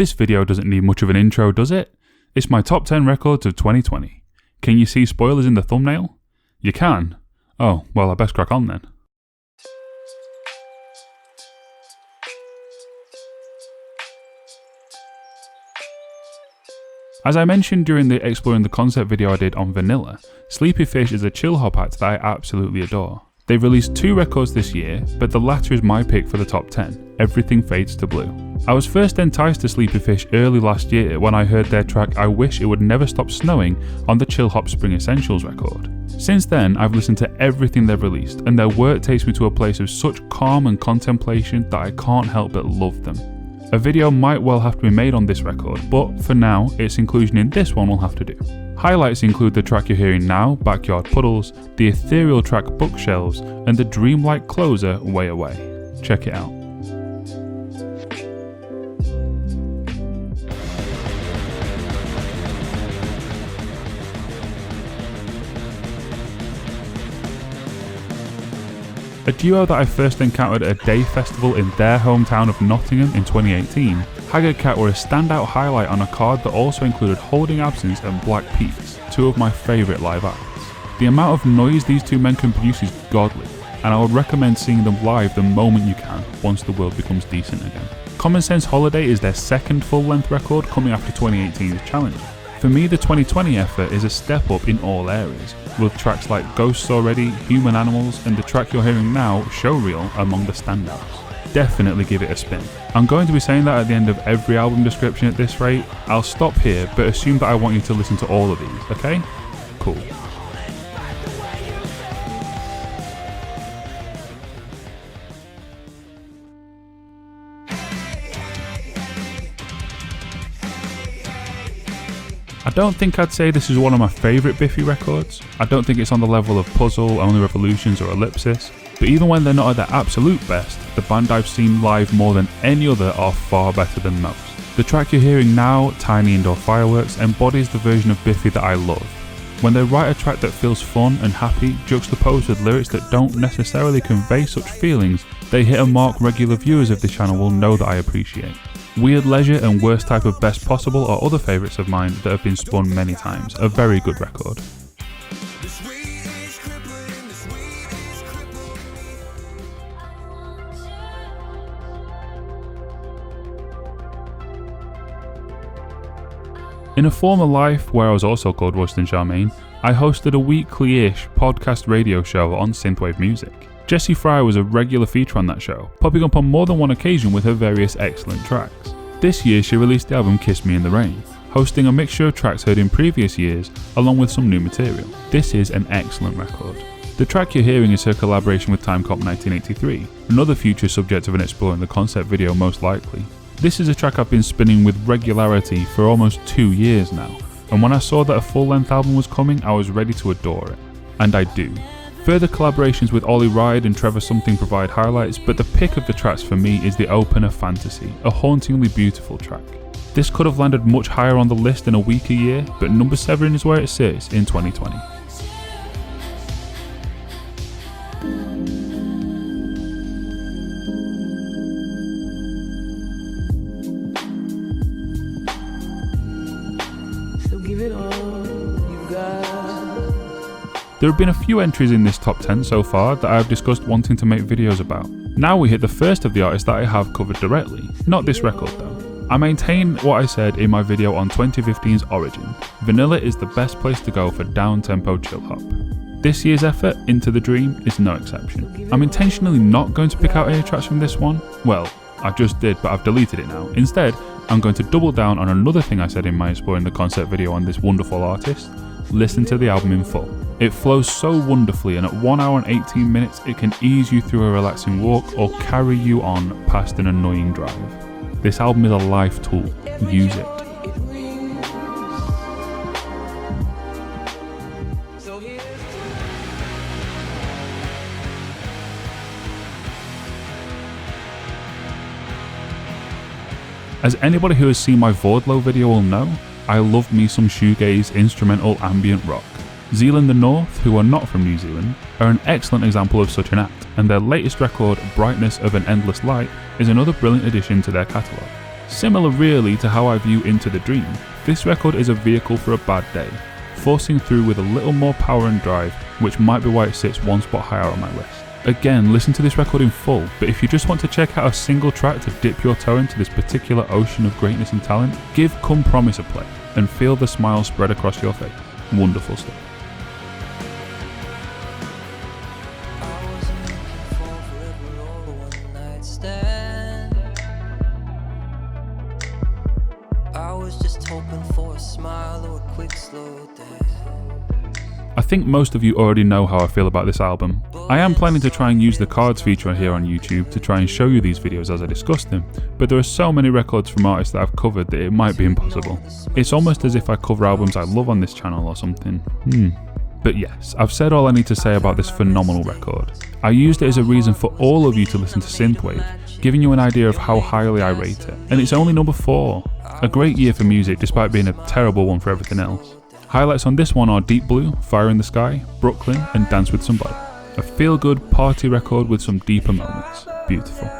This video doesn't need much of an intro, does it? It's my top 10 records of 2020. Can you see spoilers in the thumbnail? You can? Oh, well, I best crack on then. As I mentioned during the Exploring the Concept video I did on Vanilla, Sleepy Fish is a chill hop act that I absolutely adore. They've released 2 records this year, but the latter is my pick for the top 10, Everything Fades to Blue. I was first enticed to Sleepy Fish early last year when I heard their track I Wish It Would Never Stop Snowing on the Chill Hop Spring Essentials record. Since then, I've listened to everything they've released, and their work takes me to a place of such calm and contemplation that I can't help but love them. A video might well have to be made on this record, but for now, its inclusion in this one will have to do. Highlights include the track you're hearing now, Backyard Puddles, the ethereal track Bookshelves, and the dreamlike closer, Way Away. Check it out. A duo that I first encountered at a day festival in their hometown of Nottingham in 2018, Haggard Cat were a standout highlight on a card that also included Holding Absence and Black Peaks, 2 of my favourite live acts. The amount of noise these 2 men can produce is godly, and I would recommend seeing them live the moment you can, once the world becomes decent again. Common Sense Holiday is their second full-length record coming after 2018's Challenger. For me, the 2020 effort is a step up in all areas, with tracks like Ghosts Already, Human Animals, and the track you're hearing now, Showreel, among the standouts. Definitely give it a spin. I'm going to be saying that at the end of every album description at this rate. I'll stop here, but assume that I want you to listen to all of these, okay? Cool. I don't think I'd say this is one of my favourite Biffy records. I don't think it's on the level of Puzzle, Only Revolutions or Ellipsis, but even when they're not at their absolute best, the band I've seen live more than any other are far better than most. The track you're hearing now, Tiny Indoor Fireworks, embodies the version of Biffy that I love. When they write a track that feels fun and happy, juxtaposed with lyrics that don't necessarily convey such feelings, they hit a mark regular viewers of this channel will know that I appreciate. Weird Leisure and Worst Type of Best Possible are other favourites of mine that have been spun many times, a very good record. In a former life, where I was also called Rustin Charmaine, I hosted a weekly-ish podcast radio show on synthwave music. Jessie Fry was a regular feature on that show, popping up on more than one occasion with her various excellent tracks. This year she released the album Kiss Me in the Rain, hosting a mixture of tracks heard in previous years along with some new material. This is an excellent record. The track you're hearing is her collaboration with Timecop 1983, another future subject of an Exploring the Concept video most likely. This is a track I've been spinning with regularity for almost 2 years now, and when I saw that a full-length album was coming I was ready to adore it. And I do. Further collaborations with Ollie Ride and Trevor Something provide highlights, but the pick of the tracks for me is the opener Fantasy, a hauntingly beautiful track. This could have landed much higher on the list in a weaker year, but number 7 is where it sits in 2020. So give it all you got. There have been a few entries in this top 10 so far that I have discussed wanting to make videos about. Now we hit the first of the artists that I have covered directly, not this record though. I maintain what I said in my video on 2015's Origin. Vanilla is the best place to go for down-tempo chill hop. This year's effort, Into the Dream, is no exception. I'm intentionally not going to pick out any tracks from this one. Well, I just did, but I've deleted it now. Instead, I'm going to double down on another thing I said in my Exploring the Concept video on this wonderful artist. Listen to the album in full. It flows so wonderfully, and at 1 hour and 18 minutes it can ease you through a relaxing walk or carry you on past an annoying drive. This album is a life tool. Use it. As anybody who has seen my Vaudlow video will know, I love me some shoegaze instrumental ambient rock. Zealand the North, who are not from New Zealand, are an excellent example of such an act, and their latest record, Brightness of an Endless Light, is another brilliant addition to their catalogue. Similar really to how I view Into the Dream, this record is a vehicle for a bad day, forcing through with a little more power and drive, which might be why it sits one spot higher on my list. Again, listen to this record in full, but if you just want to check out a single track to dip your toe into this particular ocean of greatness and talent, give Come Promise a play and feel the smile spread across your face. Wonderful stuff. I was just hoping for a smile or a quick slow dance. I think most of you already know how I feel about this album. I am planning to try and use the cards feature here on YouTube to try and show you these videos as I discuss them, but there are so many records from artists that I've covered that it might be impossible. It's almost as if I cover albums I love on this channel or something. But yes, I've said all I need to say about this phenomenal record. I used it as a reason for all of you to listen to Synthwave, giving you an idea of how highly I rate it, and it's only number 4. A great year for music despite being a terrible one for everything else. Highlights on this one are Deep Blue, Fire in the Sky, Brooklyn and Dance with Somebody. A feel-good party record with some deeper moments. Beautiful.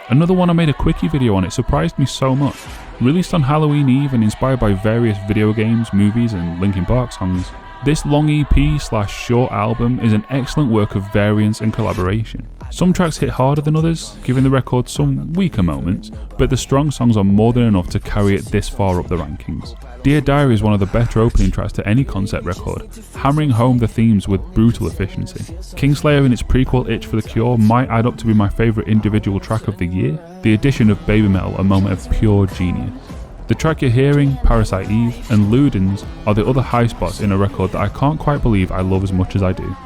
Another one I made a quickie video on, it surprised me so much. Released on Halloween Eve and inspired by various video games, movies and Linkin Park songs, this long EP/short album is an excellent work of variance and collaboration. Some tracks hit harder than others, giving the record some weaker moments, but the strong songs are more than enough to carry it this far up the rankings. Dear Diary is one of the better opening tracks to any concept record, hammering home the themes with brutal efficiency. Kingslayer in its prequel Itch for the Cure might add up to be my favourite individual track of the year, the addition of Baby Metal a moment of pure genius. The track you're hearing, Parasite Eve, and Ludens are the other high spots in a record that I can't quite believe I love as much as I do.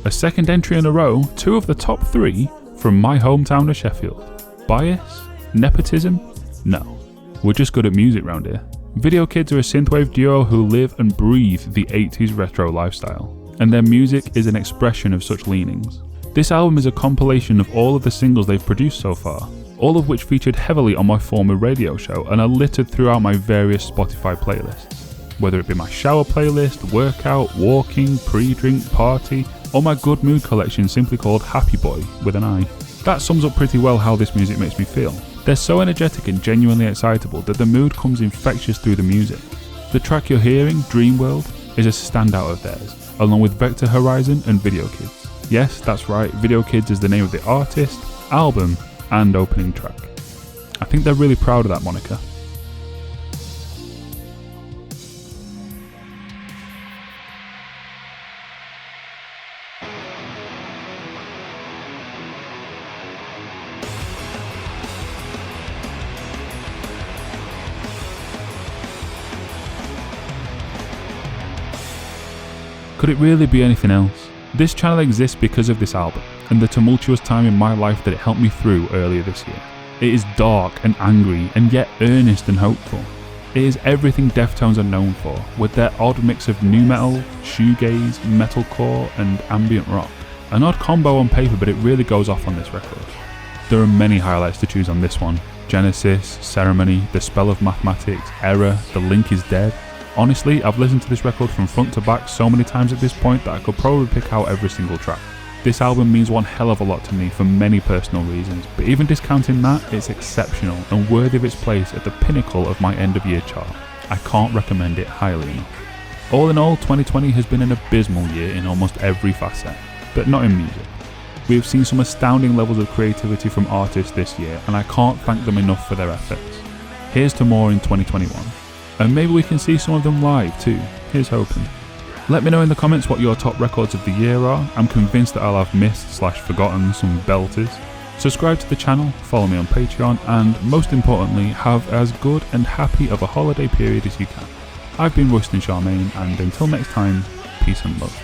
A second entry in a row, 2 of the top 3 from my hometown of Sheffield. Bias? Nepotism? No. We're just good at music round here. Video Kids are a synthwave duo who live and breathe the 80s retro lifestyle, and their music is an expression of such leanings. This album is a compilation of all of the singles they've produced so far, all of which featured heavily on my former radio show and are littered throughout my various Spotify playlists. Whether it be my shower playlist, workout, walking, pre-drink, party, or my good mood collection simply called Happy Boy with an I. That sums up pretty well how this music makes me feel. They're so energetic and genuinely excitable that the mood comes infectious through the music. The track you're hearing, Dreamworld, is a standout of theirs, along with Vector Horizon and Video Kids. Yes, that's right, Video Kids is the name of the artist, album, and opening track. I think they're really proud of that moniker. Could it really be anything else? This channel exists because of this album, and the tumultuous time in my life that it helped me through earlier this year. It is dark and angry, and yet earnest and hopeful. It is everything Deftones are known for, with their odd mix of nu metal, shoegaze, metalcore, and ambient rock. An odd combo on paper, but it really goes off on this record. There are many highlights to choose on this one. Genesis, Ceremony, The Spell of Mathematics, Error, The Link is Dead. Honestly, I've listened to this record from front to back so many times at this point that I could probably pick out every single track. This album means one hell of a lot to me for many personal reasons, but even discounting that, it's exceptional and worthy of its place at the pinnacle of my end of year chart. I can't recommend it highly enough. All in all, 2020 has been an abysmal year in almost every facet, but not in music. We have seen some astounding levels of creativity from artists this year, and I can't thank them enough for their efforts. Here's to more in 2021. And maybe we can see some of them live too. Here's hoping. Let me know in the comments what your top records of the year are. I'm convinced that I'll have missed/forgotten some belters. Subscribe to the channel, follow me on Patreon, and most importantly, have as good and happy of a holiday period as you can. I've been Rustin Charmaine, and until next time, peace and love.